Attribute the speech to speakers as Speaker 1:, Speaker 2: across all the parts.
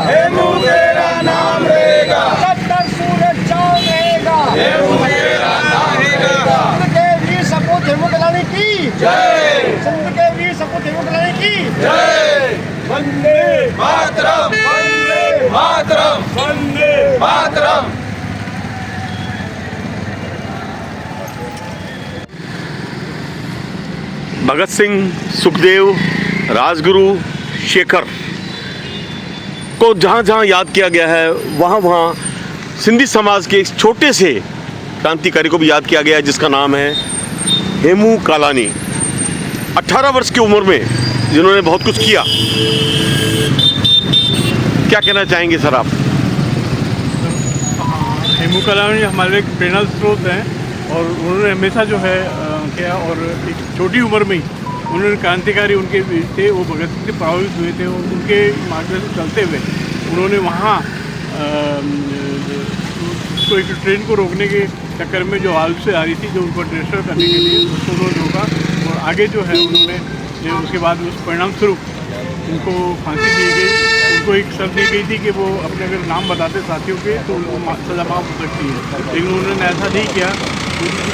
Speaker 1: हेमू तेरा नाम रहेगा, सत्तर सूरज चांद रहेगा, हेमू तेरा नाम रहेगा। सिंध के वीर सपूत हेमू कलानी की जय, सिंध के वीर सपूत हेमू कलानी की जय। वंदे मातरम, वंदे मातरम, वंदे मातरम।
Speaker 2: भगत सिंह, सुखदेव, राजगुरु, शेखर को जहाँ जहाँ याद किया गया है वहाँ वहाँ सिंधी समाज के एक छोटे से क्रांतिकारी को भी याद किया गया है जिसका नाम है हेमू कालानी। 18 वर्ष की उम्र में जिन्होंने बहुत कुछ किया। क्या कहना चाहेंगे सर आप?
Speaker 3: हेमू कालानी हमारे एक प्रेरणा स्रोत हैं और उन्होंने हमेशा जो है किया और एक छोटी उम्र में ही उन्होंने क्रांतिकारी उनके थे, वो भगत सिंह से प्रभावित हुए थे और उनके मार्गदर्शन चलते हुए उन्होंने वहाँ तो एक ट्रेन को रोकने के चक्कर में जो हाल से आ रही थी जो उनको ट्रेसर करने के लिए उसको उन्होंने रोका और आगे जो है उन्होंने उसके बाद उस परिणाम स्वरूप उनको फांसी दी गई। उनको एक शर्त दी गई थी कि वो अपने अगर नाम बताते साथियों के तो उनको सजा माफ हो सकती है, लेकिन उन्होंने ऐसा नहीं किया।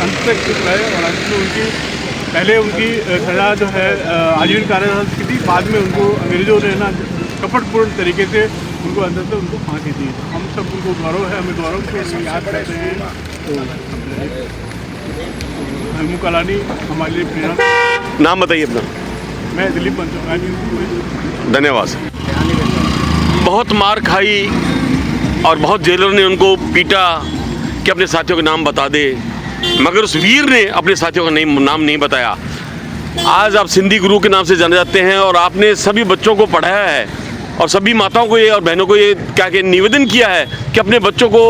Speaker 3: अंत तक चुप रहे और अंत में उनकी पहले उनकी सजा जो है आजीवन कारावास की थी, बाद में उनको अंग्रेज़ों ने ना कपटपूर्ण तरीके से उनको अंदर से उनको फांसी दी। हम सब उनको गौरव है, हमें गौरव से याद करते हैं। तो हेमू कालानी हमारे लिए प्रेरणा।
Speaker 2: नाम बताइए अपना।
Speaker 3: मैं दिलीप पंचोगानी।
Speaker 2: धन्यवाद सर। बहुत मार खाई और बहुत जेलरों ने उनको पीटा कि अपने साथियों के नाम बता दे, मगर उस वीर ने अपने साथियों का नाम नहीं बताया। आज आप सिंधी गुरु के नाम से जाने जाते हैं और आपने सभी बच्चों को पढ़ाया है और सभी माताओं को ये और बहनों को ये क्या के निवेदन किया है कि अपने बच्चों को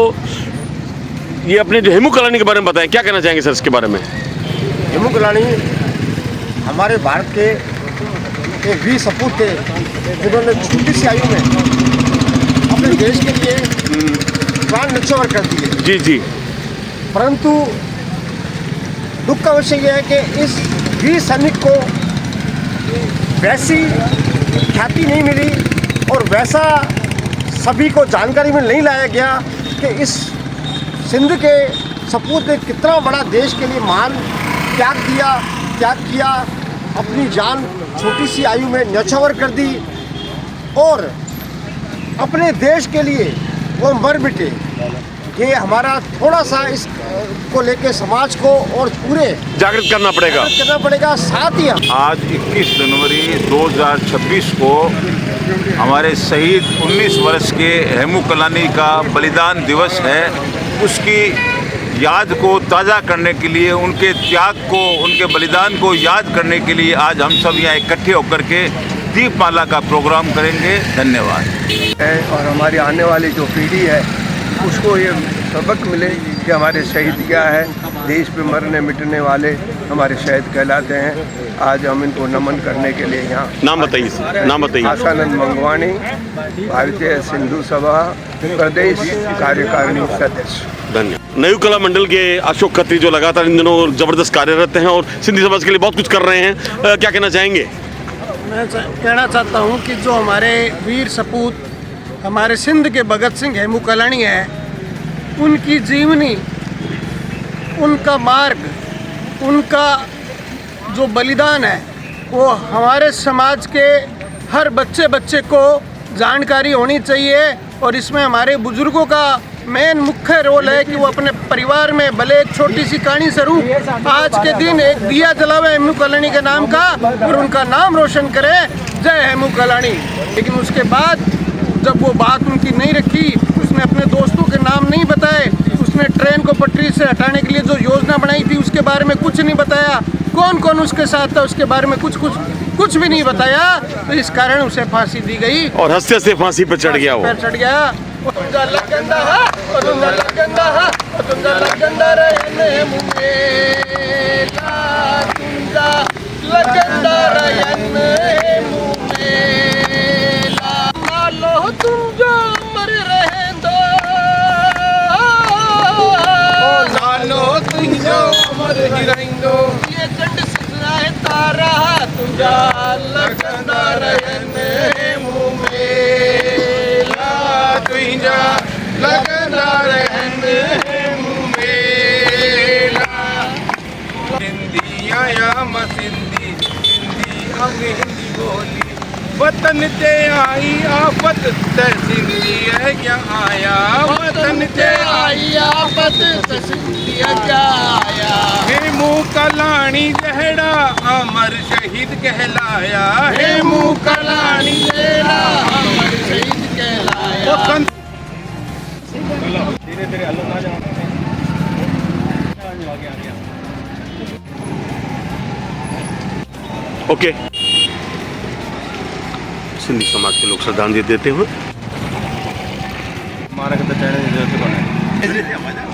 Speaker 2: ये अपने जो हेमू कालानी के बारे में बताएं। क्या कहना चाहेंगे सर इसके बारे में?
Speaker 4: हेमू कालानी हमारे भारत के एक वीर सपूत थे जिन्होंने छोटी सी आयु में अपने देश के लिए प्राण न्यौछावर कर दिए।
Speaker 2: जी जी।
Speaker 4: परंतु दुख का विषय यह है कि इस वीर सैनिक को वैसी ख्याति नहीं मिली और वैसा सभी को जानकारी में नहीं लाया गया कि इस सिंध के सपूत ने कितना बड़ा देश के लिए महान त्याग किया, अपनी जान छोटी सी आयु में न्यौछावर कर दी और अपने देश के लिए वो मर मिटे। ये हमारा थोड़ा सा इस को लेके समाज को और पूरे
Speaker 2: जागृत करना पड़ेगा। साथ ही
Speaker 5: आज 21 जनवरी 2026 को हमारे शहीद 19 वर्ष के हेमू कालानी का बलिदान दिवस है। उसकी याद को ताज़ा करने के लिए, उनके त्याग को, उनके बलिदान को याद करने के लिए आज हम सब यहाँ इकट्ठे होकर के दीपमाला का प्रोग्राम करेंगे। धन्यवाद।
Speaker 4: और हमारी आने वाली जो पीढ़ी है उसको ये सबक मिले कि हमारे शहीद क्या है, देश पे मरने मिटने वाले हमारे शहीद कहलाते हैं। आज हम इनको नमन करने के लिए यहाँ।
Speaker 2: नाम बताइए। नाम बताइए।
Speaker 4: आशानंद मंगवानी, भारतीय सिंधु सभा प्रदेश कार्यकारिणी सदस्य।
Speaker 2: धन्यवाद। नयू कला मंडल के अशोक खत्री जो लगातार इन दिनों जबरदस्त कार्यरत हैं और सिंधी समाज के लिए बहुत कुछ कर रहे हैं, क्या कहना चाहेंगे?
Speaker 6: मैं कहना चाहता हूँ कि जो हमारे वीर सपूत हमारे सिंध के भगत सिंह हेमू कालानी है, उनकी जीवनी, उनका मार्ग, उनका जो बलिदान है वो हमारे समाज के हर बच्चे को जानकारी होनी चाहिए। और इसमें हमारे बुजुर्गों का मेन मुख्य रोल है कि वो अपने परिवार में भले एक छोटी सी कहानी स्वरूप आज के दिन एक दिया जलावे हेमू कालानी के नाम का और उनका नाम रोशन करे। जय हेमू कालानी। लेकिन उसके बाद जब वो बात उनकी नहीं रखी, उसने अपने दोस्तों के नाम नहीं बताए, उसने ट्रेन को पटरी से हटाने के लिए जो योजना बनाई थी उसके बारे में कुछ नहीं बताया, कौन कौन उसके साथ था उसके बारे में कुछ भी नहीं बताया, तो इस कारण उसे फांसी दी गई और
Speaker 2: हंसते हंसते फांसी पर चढ़ गया। वो
Speaker 6: चढ़ गया। लगंदा
Speaker 1: तुंहिंजा लगंदा रहनि हेमू मेला तुंहिंजा लगंदा रहनि हेमू मेला सिंधी आया मां सिंधी सिंधी अमेंदी बोली वतन ते आई आफत त सिंधी अॻियां आया वतन ते आई आफत त सिंधी अॻियां आया हेमू कलाणी जहिड़ा अमर शहीद कहलाया हेमू कलाणी जहिड़ा अमर शहीद कहलाया धीरे धीरे हलो ना जाओ
Speaker 2: ओके, सिंधी समाज के लोग श्रद्धांजलि देते हुए
Speaker 1: हमारा कितना चैनल जरूरत बना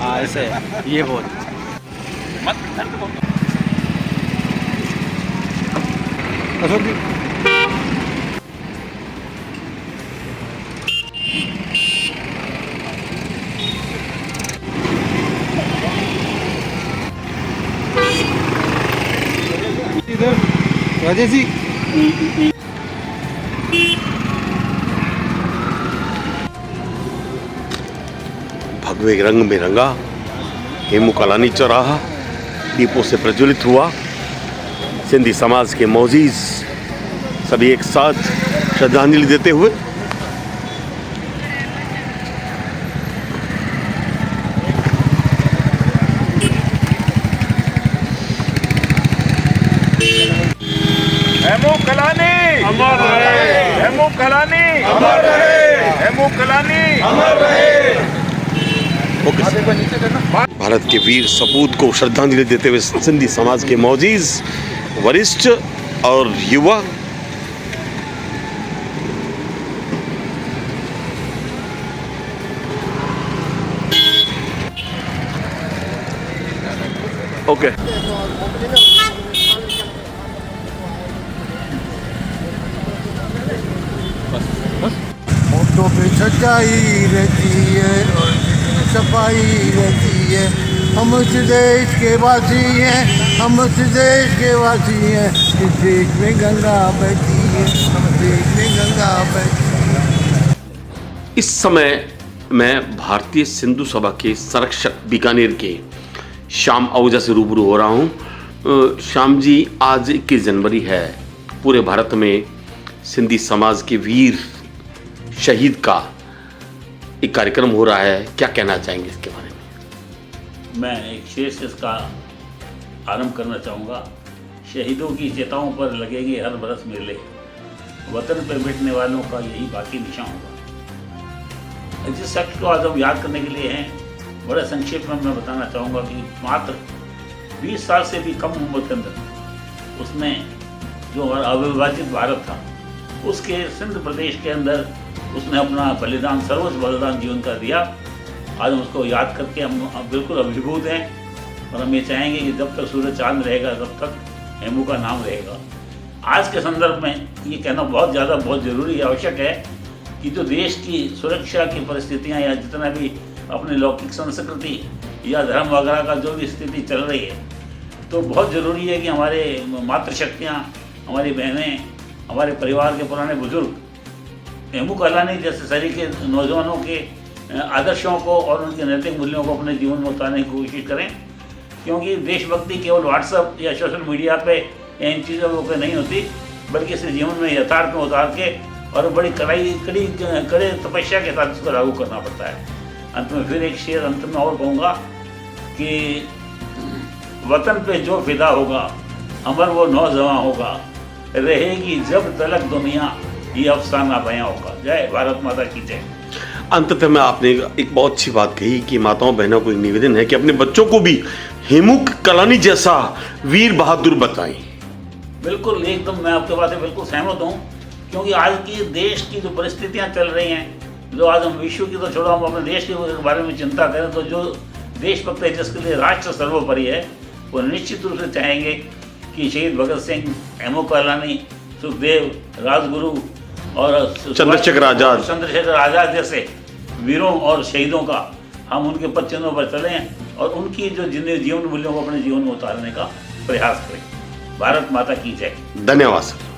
Speaker 1: हाँ ऐसे ये बोल अशोक जी इधर राजेश जी
Speaker 2: भगवे रंग में रंगा हेमू कलानी चौराहा दीपों से प्रज्वलित हुआ। सिंधी समाज के मौजीज सभी एक साथ श्रद्धांजलि देते हुए
Speaker 5: हेमू कलानी अमर रहे, हेमू कलानी अमर रहे, हेमू कलानी अमर रहे।
Speaker 2: भारत के वीर सपूत को श्रद्धांजलि देते हुए सिंधी समाज के मौजीज वरिष्ठ और युवा ओके
Speaker 7: होठों पे सच्चाई रहती है और सफाई रहती है। हम उस देश के वासी हैं, हम उस देश के वासी हैं। इस देश में गंगा बहती है, हम देश में गंगा बहती है।
Speaker 2: इस समय मैं भारतीय सिंधु सभा के संरक्षक बीकानेर के श्याम आहूजा से रूबरू हो रहा हूँ। श्याम जी, आज 21 जनवरी है, पूरे भारत में सिंधी समाज के वीर शहीद का एक कार्यक्रम हो रहा है, क्या कहना चाहेंगे इसके बारे में?
Speaker 8: मैं एक शेर से इसका आरंभ करना चाहूँगा। शहीदों की चिताओं पर लगेंगे हर बरस मेले, वतन पर मिटने वालों का यही बाकी निशान होगा। जिस शख्स को आज हम याद करने के लिए हैं, बड़े संक्षेप में मैं बताना चाहूँगा कि मात्र 20 साल से भी कम उम्र के अंदर उसने जो हमारा अविभाजित भारत था, उसके सिंध प्रदेश के अंदर उसने अपना बलिदान, सर्वोच्च बलिदान जीवन का दिया। आज हम उसको याद करके हम बिल्कुल अभिभूत हैं और हम ये चाहेंगे कि जब तक सूरज चांद रहेगा तब तक हेमू का नाम रहेगा। आज के संदर्भ में ये कहना बहुत ज़रूरी है, आवश्यक है कि जो देश की सुरक्षा की परिस्थितियाँ या जितना भी अपनी लौकिक संस्कृति या धर्म वगैरह का जो भी स्थिति चल रही है, तो बहुत ज़रूरी है कि हमारे मातृशक्तियाँ, हमारी बहनें, हमारे परिवार के पुराने बुजुर्ग हेमू कलानी जैसे सरीके नौजवानों के आदर्शों को और उनके नैतिक मूल्यों को अपने जीवन में उतारने की कोशिश करें, क्योंकि देशभक्ति केवल व्हाट्सएप या सोशल मीडिया पे या इन चीज़ों पे नहीं होती, बल्कि इसे जीवन में यथार्थ में उतार के और बड़ी कड़े तपस्या के साथ इसको लागू करना पड़ता है। अंत में फिर एक शेर अंत में और कहूँगा कि वतन पे जो फिदा होगा, अमर वो नौजवान होगा, रहेगी जब तलक दुनिया, ये अफसाना बयां होगा। जय भारत माता की जय।
Speaker 2: अंततः में आपने एक बहुत अच्छी बात कही कि माताओं बहनों को एक निवेदन है कि अपने बच्चों को भी हेमू कलानी जैसा वीर बहादुर बताएं।
Speaker 8: बिल्कुल, एकदम मैं आपके बात से बिल्कुल सहमत हूँ, क्योंकि आज की देश की जो परिस्थितियाँ चल रही हैं, जो आज हम विश्व की तो छोड़ो, हम अपने देश के बारे में चिंता करें, तो जो देशभक्त है जिसके लिए राष्ट्र सर्वोपरि है, वो निश्चित रूप से चाहेंगे कि शहीद भगत सिंह, हेमू कलानी, सुखदेव, राजगुरु और
Speaker 2: चंद्रशेखर
Speaker 8: आज़ाद जैसे वीरों और शहीदों का हम उनके पद चिन्हों पर चलें और उनकी जो जीवन मूल्यों को अपने जीवन में उतारने का प्रयास करें। भारत माता की जय।
Speaker 2: धन्यवाद सर।